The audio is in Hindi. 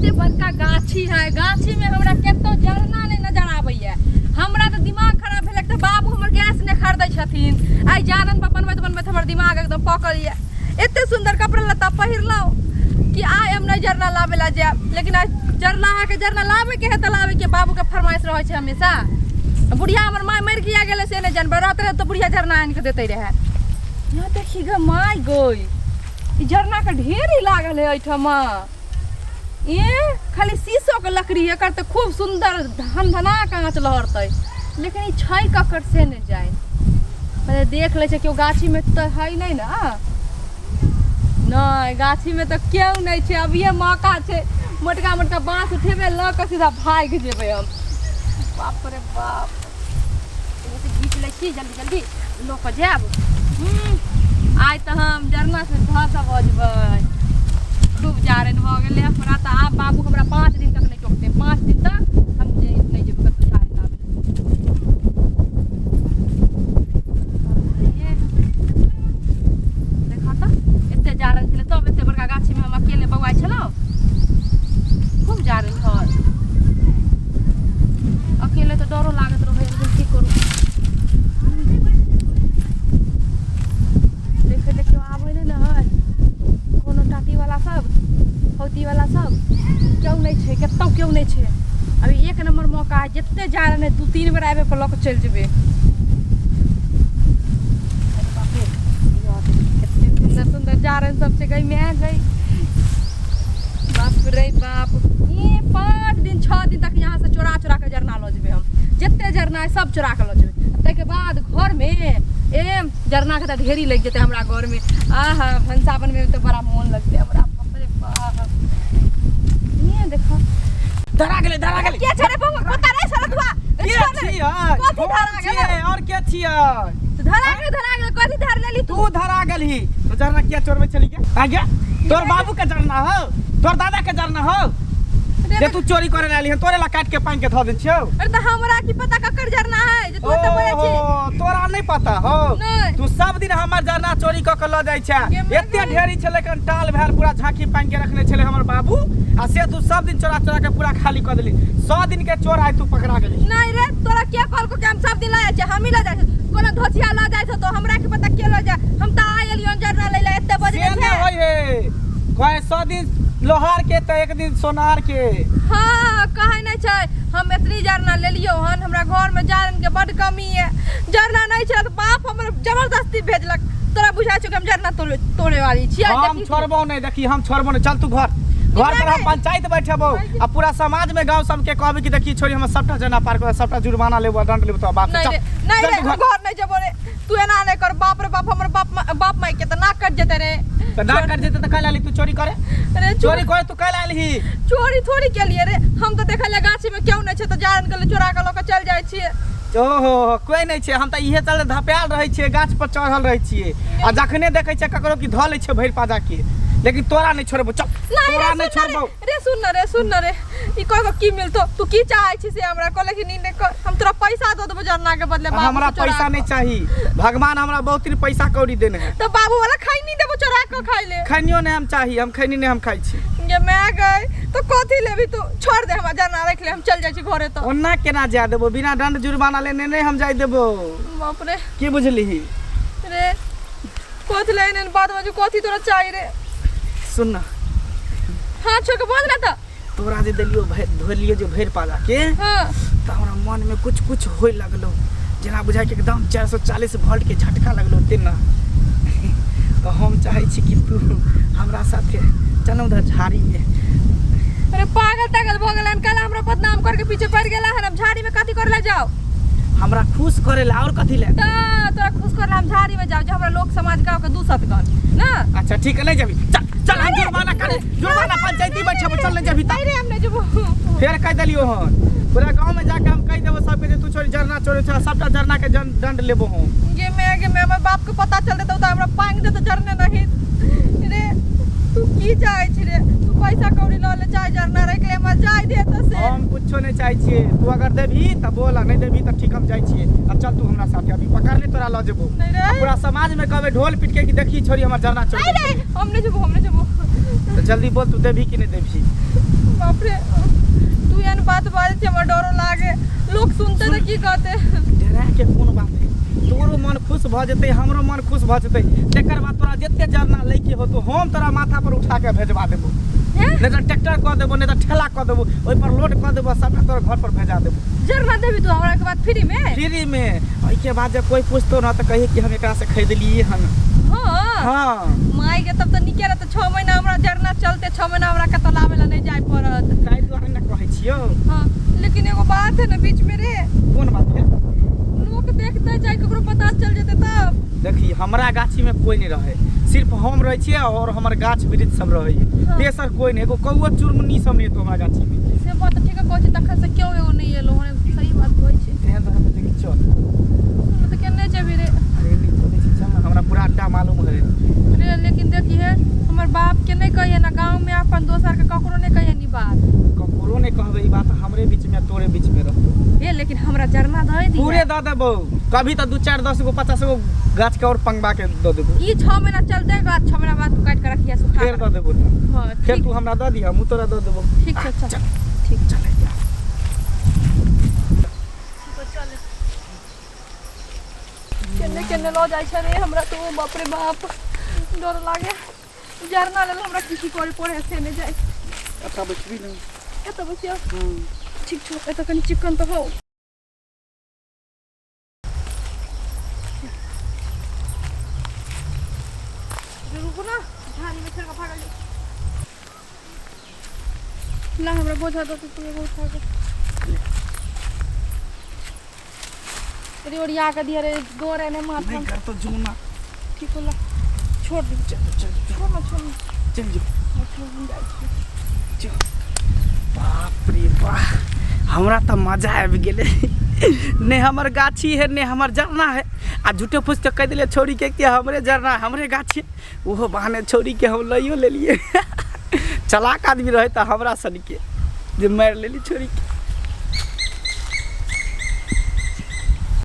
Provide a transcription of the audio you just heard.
एते बड़का गाछी है, गाछी में हमरा केतो जरना नहीं नजर आबैया। हमरा तो दिमाग खराब भेल त बाबू हमर गैस ने खरीदै छथिन। आई जानन बनबैत हमर दिमाग एकदम पकड़िया। एते सुंदर कपड़ा लत्ता पहिरलौ कि आइ हम नहीं जरना लाबे ला जाब, लेकिन आज जरना लाबे के है त लाबे के। बाबू के फरमाइश रहै छै हमेशा। बुढ़िया हमर माय मर किया गेले से नहीं जानबे, रहत रहे तो बुढ़िया जरना आन के देते रहे। यहाँ देखी ग माय गई, ई जरना के ढेरी लागल है एठमा। ये खाली शीशो के लकड़ी एकर त खूब सुंदर धनधना कांच लहरतै, लेकिन ई छै ककर से नहीं जाए। पहले देख ले छै केओ गाछी में त है नहीं ना। नहीं गाछी में तो क्यों नहीं छे। अब ये मौका छे, मोटका मोटका बांस उठेबे ल के सीधा भाग जेबे हम। बाप रे बाप, ऐसे घीच ले छी जल्दी जल्दी लोक जाब। आज तो हम जरना से भाषा बजबै। खूब जारन भ गेले हमरा त। आप बाबू हमरा 5 दिन तक नहीं टोकते। 5 दिन तक हम नहीं जेबे कतौ जारन लाबे। देखा त एते जारन छले तब एते बड़का गाछी में हम अकेले बौआइ छलौ। खूब जारन घर, अकेले तो डरो लागत रहे। की करू, देखे देखियो आबै नहीं न है कोनो टाटी वाला सब, फौती वाला सब क्यों नहीं छे, केतो क्यों नहीं छे। अभी 1 नंबर मौका है, जितने जारन है 2-3 बेर आबे पर लक चल जेबे। सुंदर जारन सबसे गई मैं गई। बाप रे बाप, ये 5 दिन 6 दिन तक यहाँ से चोरा के जरना लो जेबे हम। जितने जरना है सब चोरा के लो जेबे। तै के बाद घर में जरना के ढेरी लग जेते हमरा घर में। आहा भंसावन में तो बड़ा मन लगते हमरा। बाप रे बाप, ये देखो धरा गेले के छरे पता रे सरतुआ के छियै कथि धरा गेले और के छियै धरा गेले कथि धर लेली तू धरा गेलही तो जरना किया चोरबे चली के आ गया। तोर बाबू के जरना हो, तोर दादा के जरना हो जे तू चोरी करे लाली है, तोरे ला काट के पांग के ध दे छियो। अरे त हमरा की पता ककर जरना है जे तू त बोले छी। तोरा नहीं पता हो, तू सब दिन हमर जरना चोरी क के ल जाय छै। एते ढेरी छले कन टाल भेल पूरा झांकी पांग के रखने छले हमर बाबू, आ से तू सब दिन चोरा के पूरा खाली क देली। 100 दिन के चोर आइ तू पकड़ा गेली। नहीं रे, तोरा के कहल को कि हम सब दिन ल जाय छै, हम ही ल जाय छै। कोनो धोचिया ल जाय छ तो हमरा के पता के ल जाय। हम त आइलियन जरना ले ले एते बजे से नहीं होय हे। कोई 100 दिन लोहार के तो 1 दिन सोनार के। हाँ कहे नहीं छै, हम इतनी जरना ले लियो हन। हमरा घर में जारन के बड़ कमी है। जरना नहीं छै तो बाप हमर जबरदस्ती भेजलक। तोरा बुझा छ कि हम जरना तोड़े वाली छी। हम छोड़बो नहीं, देखी हम छोड़बो नहीं। चल तू घर पर हम पंचायत बैठबो आ पूरा समाज में गांव सब के कहबे कि देखी छोरी हम सबटा जना पार कर, सबटा जुर्माना लेबो, दंड लेबो। तो बाप से चल नहीं रे, घर नहीं जबो रे। तू एना नहीं कर। बाप रे बाप, हमर बाप माई के त ना कट जेते रे। तो ना कट जेते त काहे लाली तू चोरी करे? अरे चोरी करे तू काहे लाली? चोरी थोड़ी के लिए रे, हम तो देखले गाछी में क्यों नहीं छै तो जारन के चोरा के लोग चल जाय छी। ओहो कोई नहीं छै, हम त इहे चले धपेल रहै छियै, गाछ पर चढ़ल रहै छियै आ जखने देखै छै ककरो की ध लै छै भैर पाजा के। लेकिन तोरा नहीं छोड़बो। चल तोरा नहीं छोड़बो रे। सुन रे ई कहबो की मिलतो, तू की चाहै छी से हमरा को, लेकिन नी कर। हम तोरा पैसा दो देबो जरना के बदले। बाबू हमरा पैसा नहीं चाहिए, भगवान हमरा बहुत दिन पैसा कौड़ी देने है। तो बाबू वाला खाई नहीं देबो चोरा के खाई ले। खनियो नहीं हम चाहिए, हम खैनी नहीं हम खाई छी। ये मैं गई तो कथि लेबी तू? छोड़ दे, हमरा जरना रख ले, हम चल जाय छी घरे। तो ओन्ना केना जा देबो? बिना दंड जुर्माना लेने नहीं हम जाय देबो। बाप रे, की बुझली रे कथि लेने बाद में जो कथि तोरा चाहिए रे? सुन ना, हां छोड़ के बोल ना। तो तोरा जे देलियो धोलियो जो भैर पाजा के, हां त हमरा मन में कुछ होय लगलो, जेना बुझाय के एकदम 440 वोल्ट के झटका लगलो तेना। तो हम चाहे छी कि तू हमरा साथे चलू उधर झाड़ी में। अरे पागल भ गेलन, कल हमरा बदनाम करके पीछे पड़ गेला है। हम झाड़ी में कथि करे ले जाओ? हमरा खुश करे ला और कथि ले? तोरा खुश करे हम झाड़ी में जाओ, जो हमरा लोक समाज गांव के दूसत गन ना। अच्छा ठीक है, नहीं जाबी। चल हम जुर्माना करे, जुर्माना पंचायती बैठबो। चल नहीं जाबी। नहीं रे, हम नहीं जबो। फेर कह देलियो हन पूरा गांव में जाके हम कह देबो सबके जे तू चोरी जरना चोरी छ, सबटा जरना के दंड लेबो हम। ये मैं हमर बाप के पता चल देता तो हमरा पांग दे तो जरने नहीं रे। तू की चाहे छी रे? तू पैसा कौड़ी ल ले, चाहे जरना रख ले, हम जाय दे त से। हम कुछो नहीं चाहे छिए, तू अगर देबी त बोल, नहीं देबी त ठीक हम जाय छिए। अब चल तू हमरा साथे, अभी पकड़ ले तोरा ल जेबो। पूरा समाज में कहबे ढोल पीट के कि देखी छोरी हमर जरना चोरी। नहीं रे, हम नहीं जबो। तो जल्दी बोल, तू देवी कि नहीं देवी? बाप रे, तू एहन बात बाजे छे हमरा डरो लागे, लोग सुनते त की कहते? डरा के कोन बात है, तोरो मन खुश भ जते, हमरो मन खुश भ जते। तेकर बाद तोरा जते जरना लैके हो तो हम तोरा माथा पर उठा के भेजवा देबो, नहीं तो ट्रैक्टर क देबो, नहीं तो ठेला क देबो, ओइ पर लोड क देबो, सबटा तोर घर पर भेजा देबो। जरना देबी तू हमरा के बाद फ्री में? फ्री में। ओइ के बाद जब कोई पूछतो ना तो कहिए कि हम एकरा से खरीद लिए हन। हां माई के तब त निके रह, 6 महीना हमरा जरना चलते, 6 महीना हमरा के तलावेला नहीं जाय पड़त। ताई दुआरे न कहै छियो। हां लेकिन एगो बात है ना बीच में रे। कोन बात है? लोग देखते जाय, ककरो पता चल जेते तब। देखी हमरा गाछी में कोई नहीं रहे, सिर्फ हम रहे छिए और हमर गाछ वृक्ष सब रहे। तेसर कोई नहीं, एगो कौआ चुरमुन्नी सब नहीं तो हमरा गाछी में। से बात ठीक है, कहै तखन से क्यों एगो नहीं एलो हने, सही बात कहै छै। तेहन तरह से देखी चल तो केने जेबी रे? अरे नहीं तो देखी चल ना, हमरा पूरा अड्डा मालूम है रे। लेकिन देखी है हमर बाप के नहीं कहिए ना, गांव में अपन दोसर के ककरो नहीं कहिए नी बात। ककरो नहीं कहबे, ई बात हमरे बीच में तोरे बीच में रहतो। ए लेकिन हमरा जरना दे दी पूरे द देबो, कभी तो 2 4 10 गो 50 गो गाछ के और पंगबा के द देबो। ई 6 महीना चलते गाछ, 6 महीना बाद तू काट के रखिया सुखा फिर द देबो। हां फिर तू हमरा द दी, हम तोरा द देबो। ठीक है चल। ठीक चल केने केने लो जाय छै रे हमरा तो, बाप रे बाप डर लागे। जरना ले हमरा किसी करे पड़े से नहीं जाय। अच्छा बचबी नहीं, एत बसिया। ठीक छो, एत कनी चिकन तो हो। रुको ना, झाड़ी में चल के भाग जा। ला हमरा बोझा दो, तू एगो उठा के। अरे ओरिया के दिया रे, गोरे ने माथा नहीं कर तो जूना। ठीक होला, छोड़ दे। छोड़ ना, छोड़ ना। चल जो हम जाय छी। बाप रे वाह, हमरा तो मजा आबि गेले। ने हमर गाछी है, ने हमर जरना है, आ झूठे फूस के कह दिले छोड़ी के कि हमरे जरना हमरे गाछी, ओहो बहाने छोड़ी के हम लइयो ले लिए। चलाक आदमी रहे तो हमरा सन के जे मार लेली छोड़ी के।